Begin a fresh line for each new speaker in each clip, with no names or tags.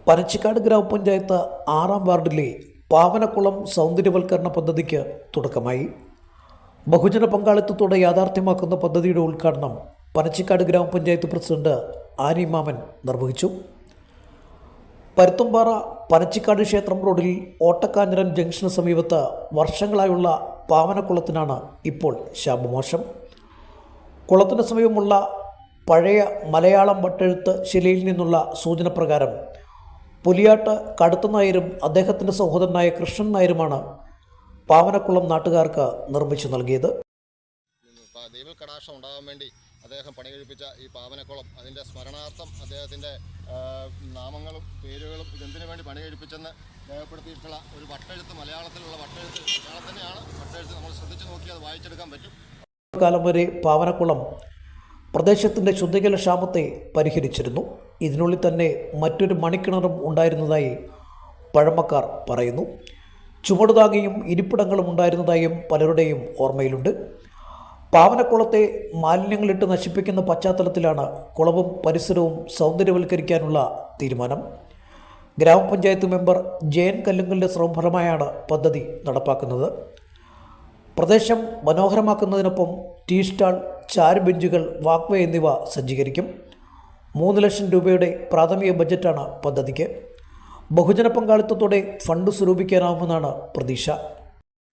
പനച്ചിക്കാട് ഗ്രാമപഞ്ചായത്ത് 6-ാം വാർഡിലെ പാവനക്കുളം സൗന്ദര്യവൽക്കരണ പദ്ധതിക്ക് തുടക്കമായി. ബഹുജന പങ്കാളിത്തത്തോടെ യാഥാർത്ഥ്യമാക്കുന്ന പദ്ധതിയുടെ ഉദ്ഘാടനം പനച്ചിക്കാട് ഗ്രാമപഞ്ചായത്ത് പ്രസിഡന്റ് ആനി മാമൻ നിർവഹിച്ചു. പരുത്തുംപാറ പനച്ചിക്കാട് ക്ഷേത്രം റോഡിൽ ഓട്ടക്കാഞ്ഞിരം ജംഗ്ഷന് സമീപത്ത് വർഷങ്ങളായുള്ള പാവനക്കുളത്തിനാണ് ഇപ്പോൾ ശാപമോശം. കുളത്തിന് സമീപമുള്ള പഴയ മലയാളം വട്ടെഴുത്ത് ശിലയിൽ നിന്നുള്ള സൂചന പ്രകാരം പുലിയാട്ട് കടുത്ത നായരും അദ്ദേഹത്തിൻ്റെ സഹോദരനായ കൃഷ്ണൻ നായരുമാണ് പാവനക്കുളം നാട്ടുകാർക്ക് നിർമ്മിച്ചു നൽകിയത്.
ദൈവ കടാക്ഷം ഉണ്ടാകാൻ വേണ്ടി അദ്ദേഹം പണി കഴിപ്പിച്ച ഈ പാവനക്കുളം, അതിൻ്റെ സ്മരണാർത്ഥം അദ്ദേഹത്തിൻ്റെ നാമങ്ങളും പേരുകളും ഇതെന്തിനു വേണ്ടി പണി കഴിപ്പിച്ചെന്ന് രേഖപ്പെടുത്തിയിട്ടുള്ള ഒരു വട്ടെഴുത്ത്, മലയാളത്തിലുള്ള വട്ടെഴുത്ത്. മലയാളം തന്നെയാണ് വട്ടെഴുത്ത്. നമ്മൾ ശ്രദ്ധിച്ച് നോക്കി അത് വായിച്ചെടുക്കാൻ പറ്റും.
കാലം വരെ പാവനക്കുളം പ്രദേശത്തിൻ്റെ ശുദ്ധജലക്ഷാമത്തെ പരിഹരിച്ചിരുന്നു. ഇതിനുള്ളിൽ തന്നെ മറ്റൊരു മണിക്കിണറും ഉണ്ടായിരുന്നതായി പഴമക്കാർ പറയുന്നു. ചുമടുതാങ്ങിയും ഇരിപ്പിടങ്ങളും ഉണ്ടായിരുന്നതായും പലരുടെയും ഓർമ്മയിലുണ്ട്. പാവനക്കുളത്തെ മാലിന്യങ്ങളിട്ട് നശിപ്പിക്കുന്ന പശ്ചാത്തലത്തിലാണ് കുളവും പരിസരവും സൗന്ദര്യവൽക്കരിക്കാനുള്ള തീരുമാനം. ഗ്രാമപഞ്ചായത്ത് മെമ്പർ ജയൻ കല്ലുങ്കലിൻ്റെ ശ്രമഫലമായാണ് പദ്ധതി നടപ്പാക്കുന്നത്. പ്രദേശം മനോഹരമാക്കുന്നതിനൊപ്പം ടീ സ്റ്റാൾ, ചാരുബെഞ്ചുകൾ, വാക്വേ എന്നിവ സജ്ജീകരിക്കും. 3 ലക്ഷം രൂപയുടെ പ്രാഥമിക ബജറ്റാണ് പദ്ധതിക്ക്. ബഹുജന പങ്കാളിത്തത്തോടെ ഫണ്ട് സ്വരൂപിക്കാനാവുമെന്നാണ് പ്രതീക്ഷ.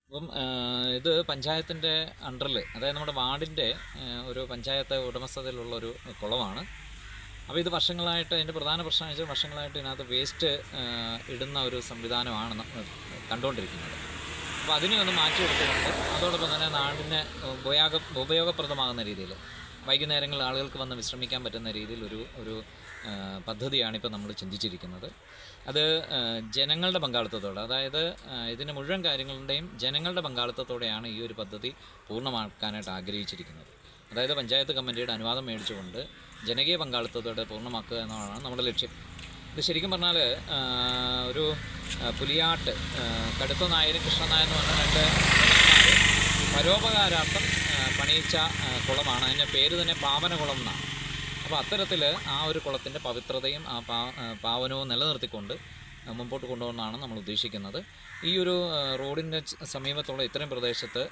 അപ്പം ഇത് പഞ്ചായത്തിൻ്റെ അണ്ടറിൽ, അതായത് നമ്മുടെ വാർഡിൻ്റെ ഒരു പഞ്ചായത്ത് ഉടമസ്ഥതയിലുള്ള ഒരു കുളമാണ്. അപ്പോൾ ഇത് വർഷങ്ങളായിട്ട്, അതിൻ്റെ പ്രധാന പ്രശ്നം വെച്ചാൽ വർഷങ്ങളായിട്ട് ഇതിനകത്ത് വേസ്റ്റ് ഇടുന്ന ഒരു സംവിധാനമാണ് കണ്ടുകൊണ്ടിരിക്കുന്നത്. അപ്പോൾ അതിനെ ഒന്ന് മാറ്റിയെടുത്തുകൊണ്ട് അതോടൊപ്പം തന്നെ നാടിന് ഉപയോഗപ്രദമാകുന്ന രീതിയിൽ വൈകുന്നേരങ്ങളിൽ ആളുകൾക്ക് വന്ന് വിശ്രമിക്കാൻ പറ്റുന്ന രീതിയിൽ ഒരു പദ്ധതിയാണ് ഇപ്പോൾ നമ്മൾ ചിന്തിച്ചിരിക്കുന്നത്. അത് ജനങ്ങളുടെ പങ്കാളിത്തത്തോടെ, അതായത് ഇതിന് മുഴുവൻ കാര്യങ്ങളുടെയും ജനങ്ങളുടെ പങ്കാളിത്തത്തോടെയാണ് ഈ ഒരു പദ്ധതി പൂർണ്ണമാക്കാനായിട്ട് ആഗ്രഹിച്ചിരിക്കുന്നത്. അതായത് പഞ്ചായത്ത് കമ്മിറ്റിയുടെ അനുവാദം മേടിച്ചുകൊണ്ട് ജനകീയ പങ്കാളിത്തത്തോടെ പൂർണ്ണമാക്കുക എന്നതാണ് നമ്മുടെ ലക്ഷ്യം. ഇത് ശരിക്കും പറഞ്ഞാൽ ഒരു പുലിയാട്ട് കടുത്ത നായരും കൃഷ്ണൻ നായർ എന്ന് പറഞ്ഞ 2 പരോപകാരാർത്ഥം പണിയിച്ച കുളമാണ്. അതിൻ്റെ പേര് തന്നെ പാവനക്കുളം എന്നാണ്. അപ്പോൾ അത്തരത്തിൽ ആ ഒരു കുളത്തിൻ്റെ പവിത്രതയും ആ പാവനവും നിലനിർത്തിക്കൊണ്ട് മുമ്പോട്ട് കൊണ്ടുപോകുന്നതാണ് നമ്മൾ ഉദ്ദേശിക്കുന്നത്. ഈ ഒരു റോഡിൻ്റെ സമീപത്തുള്ള ഇത്തരം പ്രദേശത്ത്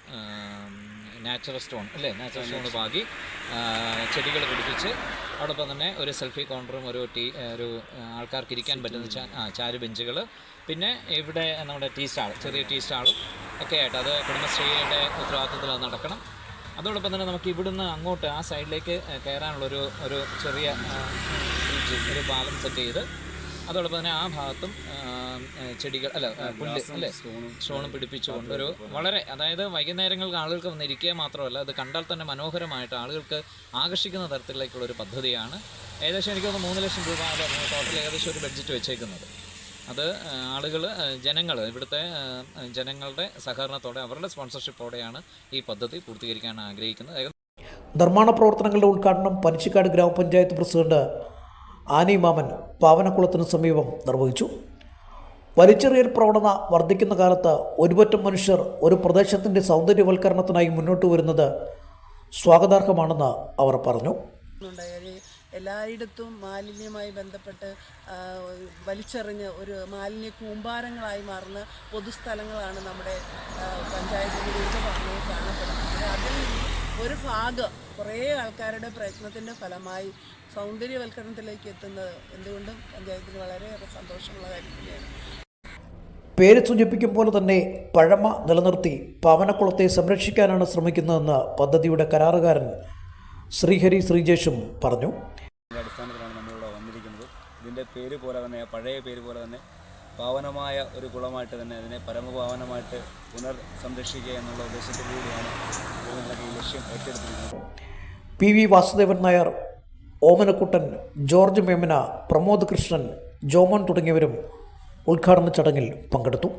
നാച്ചുറൽ സ്റ്റോൺ പാകി ചെടികൾ പിടിപ്പിച്ച് അതോടൊപ്പം തന്നെ ഒരു സെൽഫി കൗണ്ടറും ഒരു ആൾക്കാർക്ക് ഇരിക്കാൻ പറ്റുന്ന ചാരു ബെഞ്ചുകൾ, പിന്നെ ഇവിടെ നമ്മുടെ ചെറിയ ടീ സ്റ്റാളും ഒക്കെ ആയിട്ട് അത് കുടുംബശ്രീയുടെ ഉത്തരവാദിത്വത്തിൽ അത് നടക്കണം. അതോടൊപ്പം തന്നെ നമുക്ക് ഇവിടുന്ന് അങ്ങോട്ട് ആ സൈഡിലേക്ക് കയറാനുള്ളൊരു ചെറിയ ഒരു പാലം സെറ്റ് ചെയ്ത് അതോടൊപ്പം തന്നെ ആ ഭാഗത്തും ചെടികൾ സ്റ്റോണും പിടിപ്പിച്ചുകൊണ്ട് വളരെ, അതായത് വൈകുന്നേരങ്ങൾക്ക് ആളുകൾക്ക് വന്നിരിക്കുക മാത്രമല്ല, അത് കണ്ടാൽ തന്നെ മനോഹരമായിട്ട് ആളുകൾക്ക് ആകർഷിക്കുന്ന തരത്തിലേക്കുള്ള ഒരു പദ്ധതിയാണ്. ഏകദേശം എനിക്ക് തോന്നുന്നു 3 ലക്ഷം രൂപ ടോട്ടൽ ഏകദേശം ഒരു ബഡ്ജറ്റ് വെച്ചേക്കുന്നത്. അത് ജനങ്ങൾ, ഇവിടുത്തെ ജനങ്ങളുടെ സഹകരണത്തോടെ, അവരുടെ സ്പോൺസർഷിപ്പോടെയാണ് ഈ പദ്ധതി പൂർത്തീകരിക്കാൻ ആഗ്രഹിക്കുന്നത്.
നിർമ്മാണ പ്രവർത്തനങ്ങളുടെ ഉദ്ഘാടനം പനച്ചിക്കാട് ഗ്രാമപഞ്ചായത്ത് പ്രസിഡന്റ് ആനി മാമൻ പാവനക്കുളത്തിന് സമീപം നിർവഹിച്ചു. വലിച്ചെറിയൽ പ്രവണത വർദ്ധിക്കുന്ന കാലത്ത് ഒരുപറ്റം മനുഷ്യർ ഒരു പ്രദേശത്തിൻ്റെ സൗന്ദര്യവൽക്കരണത്തിനായി മുന്നോട്ട് വരുന്നത് സ്വാഗതാർഹമാണെന്ന് അവർ പറഞ്ഞു.
എല്ലായിടത്തും മാലിന്യവുമായി ബന്ധപ്പെട്ട് വലിച്ചെറിഞ്ഞ് ഒരു മാലിന്യ കൂമ്പാരങ്ങളായി മാറുന്ന പൊതുസ്ഥലങ്ങളാണ് നമ്മുടെ പഞ്ചായത്തിൻ്റെ വിവിധ ഭാഗങ്ങളിൽ കാണപ്പെടുന്നത്. അതിൽ ഒരു ഭാഗം കുറേ ആൾക്കാരുടെ പ്രയത്നത്തിൻ്റെ ഫലമായി സൗന്ദര്യവൽക്കരണത്തിലേക്ക് എത്തുന്നത് എന്തുകൊണ്ടും പഞ്ചായത്തിന് വളരെയേറെ സന്തോഷമുള്ള കാര്യം തന്നെയാണ്.
പേര് സൂചിപ്പിക്കും പോലെ തന്നെ പഴമ നിലനിർത്തി പാവനക്കുളത്തെ സംരക്ഷിക്കാനാണ് ശ്രമിക്കുന്നതെന്ന് പദ്ധതിയുടെ കരാറുകാരൻ ശ്രീഹരി ശ്രീജേഷും പറഞ്ഞു.
അടിസ്ഥാനത്തിലാണ് നമ്മളിവിടെ വന്നിരിക്കുന്നത്. ഇതിൻ്റെ പേര് പോലെ തന്നെ, പഴയ പേര് പോലെ തന്നെ പാവനമായ ഒരു കുളമായിട്ട് തന്നെ അതിനെ പരമപാവനമായിട്ട് സംരക്ഷിക്കുക എന്നുള്ള ഉദ്ദേശത്തോടുകൂടിയാണ് ഈ ലക്ഷ്യം ഏറ്റെടുത്തിരിക്കുന്നത്.
PV വാസുദേവൻ നായർ, ഓമനക്കുട്ടൻ, ജോർജ് മേമന, പ്രമോദ് കൃഷ്ണൻ, ജോമോൻ തുടങ്ങിയവരും ഉദ്ഘാടന ചടങ്ങിൽ പങ്കെടുത്തു.